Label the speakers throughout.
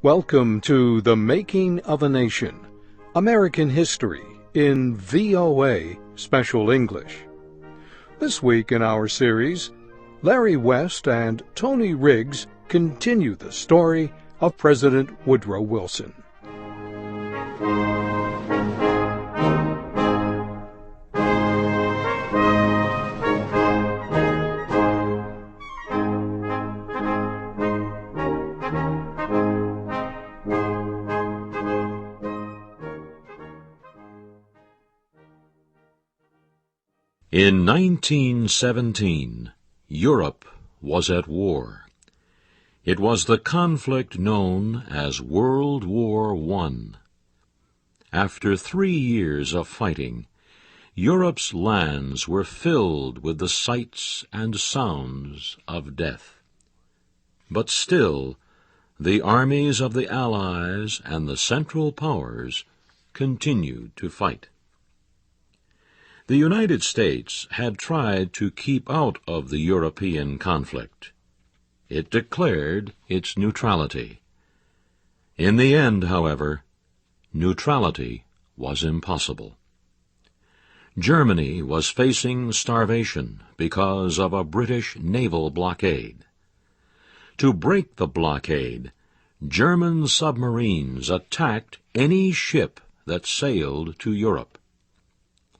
Speaker 1: Welcome to The Making of a Nation, American History in VOA Special English. This week in our series, Larry West and Tony Riggs continue the story of President Woodrow Wilson.
Speaker 2: In 1917, Europe was at war. It was the conflict known as World War I. After 3 years of fighting, Europe's lands were filled with the sights and sounds of death. But still, the armies of the Allies and the Central Powers continued to fight. The United States had tried to keep out of the European conflict. It declared its neutrality. In the end, however, neutrality was impossible. Germany was facing starvation because of a British naval blockade. To break the blockade, German submarines attacked any ship that sailed to Europe.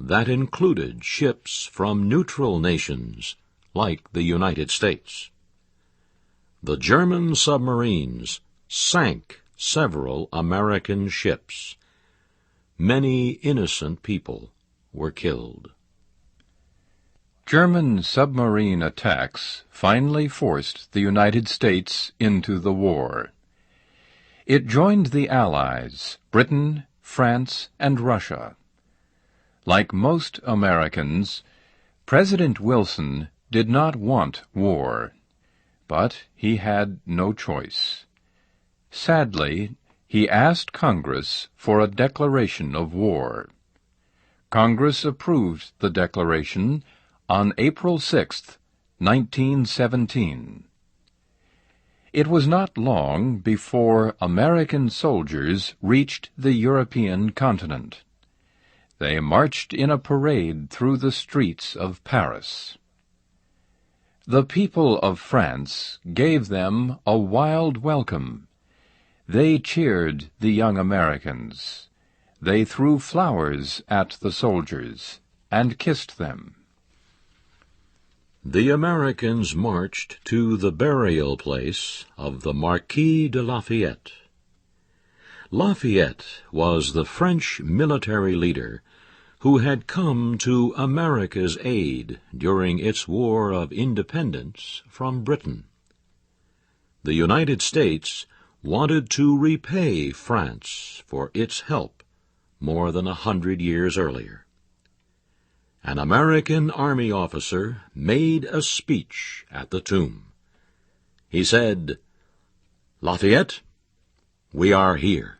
Speaker 2: That included ships from neutral nations, like the United States. The German submarines sank several American ships. Many innocent people were killed.
Speaker 3: German submarine attacks finally forced the United States into the war. It joined the Allies, Britain, France, and Russia. Like most Americans, President Wilson did not want war, but he had no choice. Sadly, he asked Congress for a declaration of war. Congress approved the declaration on April 6, 1917. It was not long before American soldiers reached the European continent. They marched in a parade through the streets of Paris. The people of France gave them a wild welcome. They cheered the young Americans. They threw flowers at the soldiers and kissed them.
Speaker 2: The Americans marched to the burial place of the Marquis de Lafayette. Lafayette was the French military leader who had come to America's aid during its War of Independence from Britain. The United States wanted to repay France for its help more than 100 years earlier. An American army officer made a speech at the tomb. He said, "Lafayette, we are here."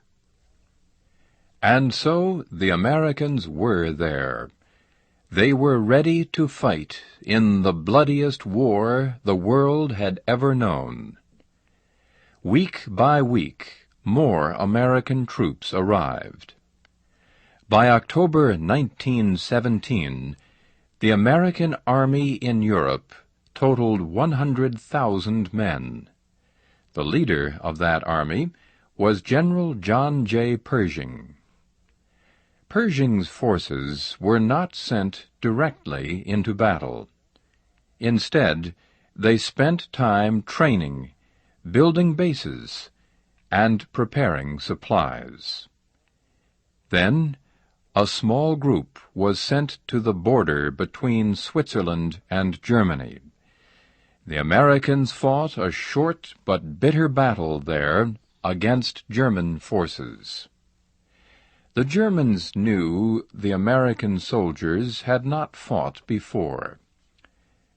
Speaker 3: And so the Americans were there. They were ready to fight in the bloodiest war the world had ever known. Week by week, more American troops arrived. By October 1917, the American army in Europe totaled 100,000 men. The leader of that army was General John J. Pershing. Pershing's forces were not sent directly into battle. Instead, they spent time training, building bases, and preparing supplies. Then, a small group was sent to the border between Switzerland and Germany. The Americans fought a short but bitter battle there against German forces. The Germans knew the American soldiers had not fought before.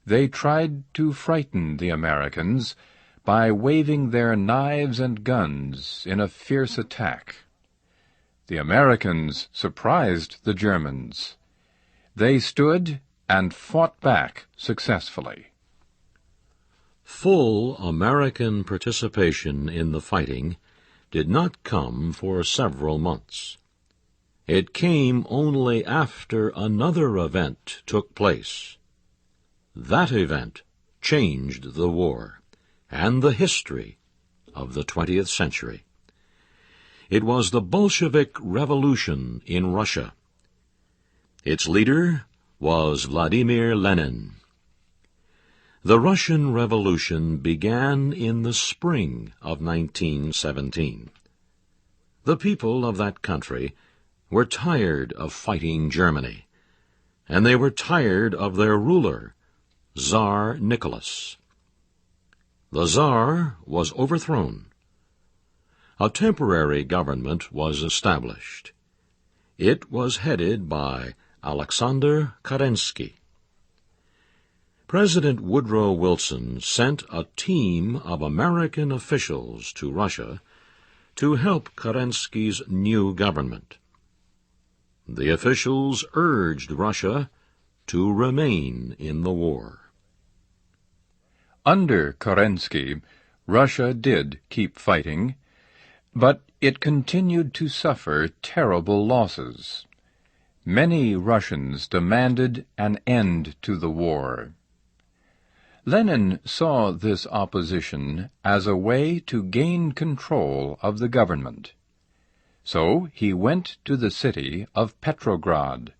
Speaker 3: They tried to frighten the Americans by waving their knives and guns in a fierce attack. The Americans surprised the Germans. They stood and fought back successfully.
Speaker 2: Full American participation in the fighting did not come for several months. It came only after another event took place. That event changed the war and the history of the 20th century. It was the Bolshevik Revolution in Russia. Its leader was Vladimir Lenin. The Russian Revolution began in the spring of 1917. The people of that country were tired of fighting Germany, and they were tired of their ruler, Tsar Nicholas. The Tsar was overthrown. A temporary government was established. It was headed by Alexander Kerensky. President Woodrow Wilson sent a team of American officials to Russia to help Kerensky's new government. The officials urged Russia to remain in the war.
Speaker 3: Under Kerensky, Russia did keep fighting, but it continued to suffer terrible losses. Many Russians demanded an end to the war. Lenin saw this opposition as a way to gain control of the government. So he went to the city of Petrograd.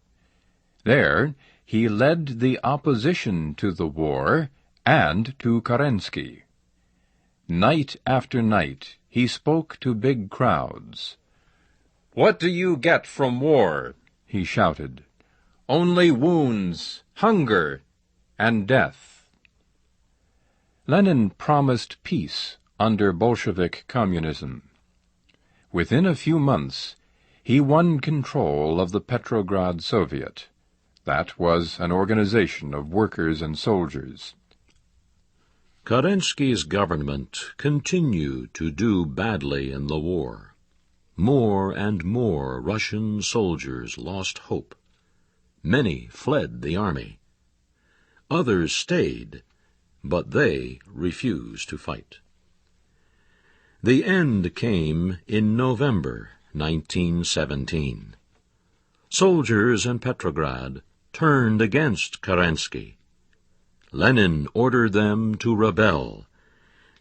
Speaker 3: There he led the opposition to the war and to Kerensky. Night after night he spoke to big crowds. "What do you get from war?" he shouted. "Only wounds, hunger, and death." Lenin promised peace under Bolshevik communism. Within a few months, he won control of the Petrograd Soviet. That was an organization of workers and soldiers.
Speaker 2: Kerensky's government continued to do badly in the war. More and more Russian soldiers lost hope. Many fled the army. Others stayed, but they refused to fight. The end came in November 1917. Soldiers in Petrograd turned against Kerensky. Lenin ordered them to rebel,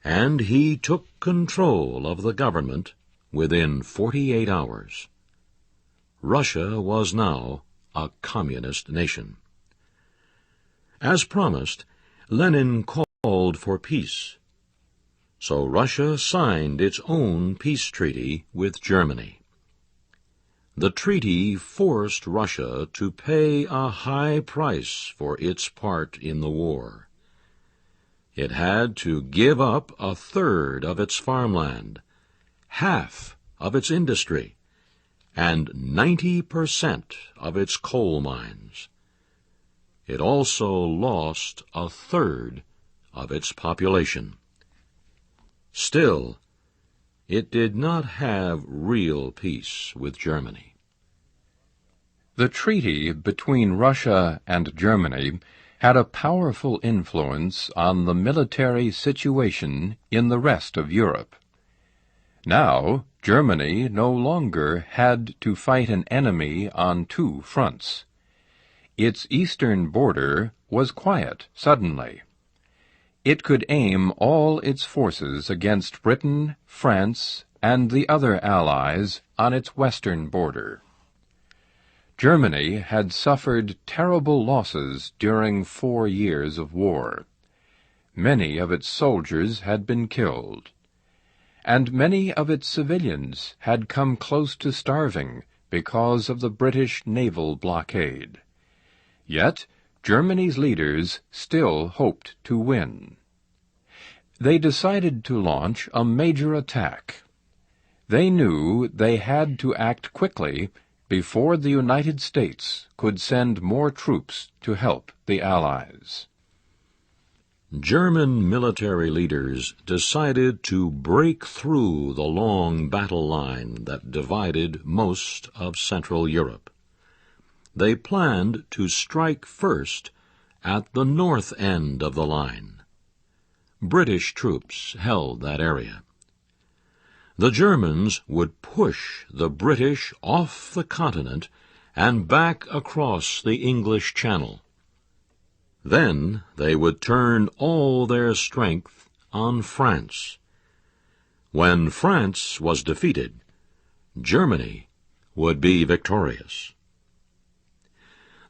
Speaker 2: and he took control of the government within 48 hours. Russia was now a communist nation. As promised, Lenin called for peace. So Russia signed its own peace treaty with Germany. The treaty forced Russia to pay a high price for its part in the war. It had to give up a third of its farmland, half of its industry, and 90% of its coal mines. It also lost a third of its population. Still, it did not have real peace with Germany.
Speaker 3: The treaty between Russia and Germany had a powerful influence on the military situation in the rest of Europe. Now, Germany no longer had to fight an enemy on two fronts. Its eastern border was quiet suddenly. It could aim all its forces against Britain, France, and the other allies on its western border. Germany had suffered terrible losses during 4 years of war. Many of its soldiers had been killed, and many of its civilians had come close to starving because of the British naval blockade. Yet Germany's leaders still hoped to win. They decided to launch a major attack. They knew they had to act quickly before the United States could send more troops to help the Allies.
Speaker 2: German military leaders decided to break through the long battle line that divided most of Central Europe. They planned to strike first at the north end of the line. British troops held that area. The Germans would push the British off the continent and back across the English Channel. Then they would turn all their strength on France. When France was defeated, Germany would be victorious.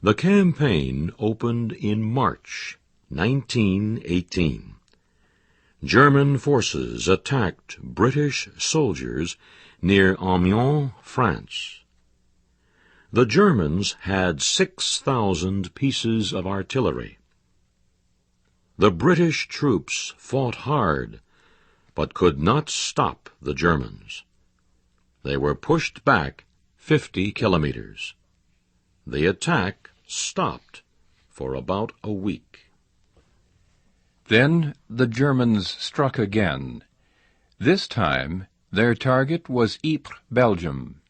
Speaker 2: The campaign opened in March 1918. German forces attacked British soldiers near Amiens, France. The Germans had 6,000 pieces of artillery. The British troops fought hard, but could not stop the Germans. They were pushed back 50 kilometers. The attack stopped for about a week.
Speaker 3: Then the Germans struck again. This time their target was Ypres, Belgium.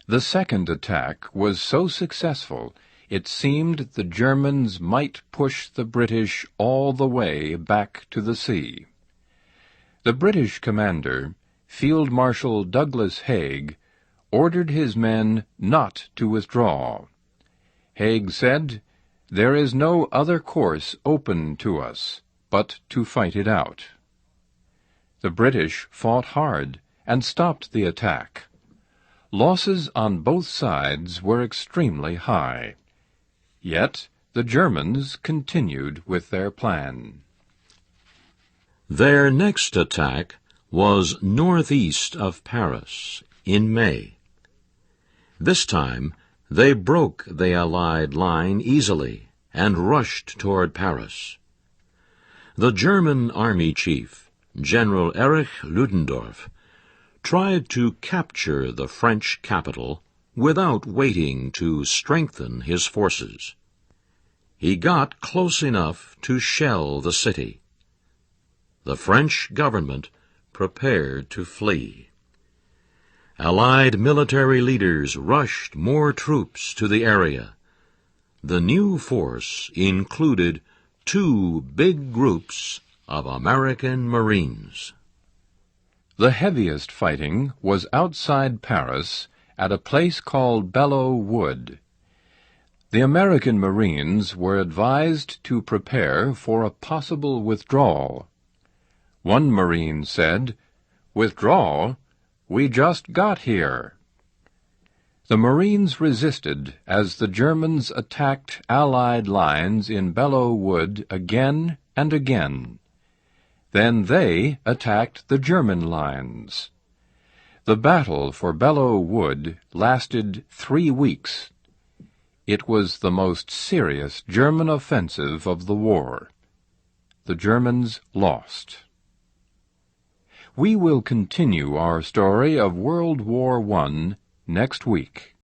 Speaker 3: The second attack was so successful it seemed the Germans might push the British all the way back to the sea. The British commander, Field Marshal Douglas Haig, ordered his men not to withdraw. Haig said, "There is no other course open to us but to fight it out." The British fought hard and stopped the attack. Losses on both sides were extremely high. Yet the Germans continued with their plan.
Speaker 2: Their next attack was northeast of Paris in May. This time they broke the Allied line easily and rushed toward Paris. The German army chief, General Erich Ludendorff, tried to capture the French capital without waiting to strengthen his forces. He got close enough to shell the city. The French government prepared to flee. Allied military leaders rushed more troops to the area. The new force included 2 big groups of American Marines.
Speaker 3: The heaviest fighting was outside Paris at a place called Belleau Wood. The American Marines were advised to prepare for a possible withdrawal. One Marine said, "Withdrawal? We just got here." The Marines resisted as the Germans attacked Allied lines in Belleau Wood again and again. Then they attacked the German lines. The battle for Belleau Wood lasted 3 weeks. It was the most serious German offensive of the war. The Germans lost. We will continue our story of World War I next week.